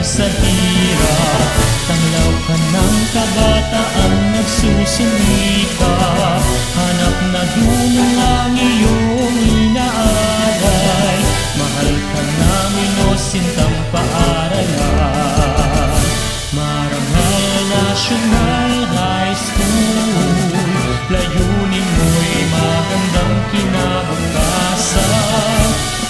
sa hirap. Tanglaw ka ng kabataan, nagsusumika. Hanap na dulong ang iyong inaalay. Mahal ka namin o sintang paaralan. Marangal National High School, layunin mo'y magandang kinabukasan.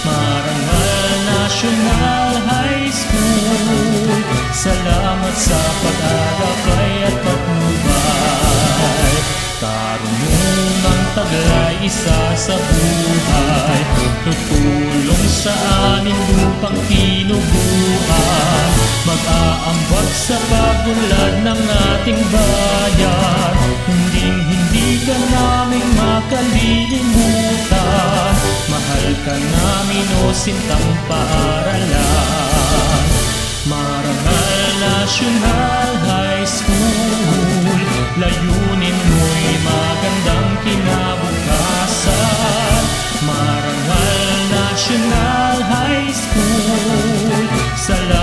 Marangal National High School, salamat sa pag-agapay at patnubay. Karunungang taglay, isa sa buhay, tutulong sa aming lupang tinubuan. Mag-aambag sa pag-unlad ng ating bayan, hindi ka namin makalilimutan. Mahal ka namin o sintang paaralan. Marangal National High School, layunin mo'y magandang kinabukasan. Marangal National High School, salamat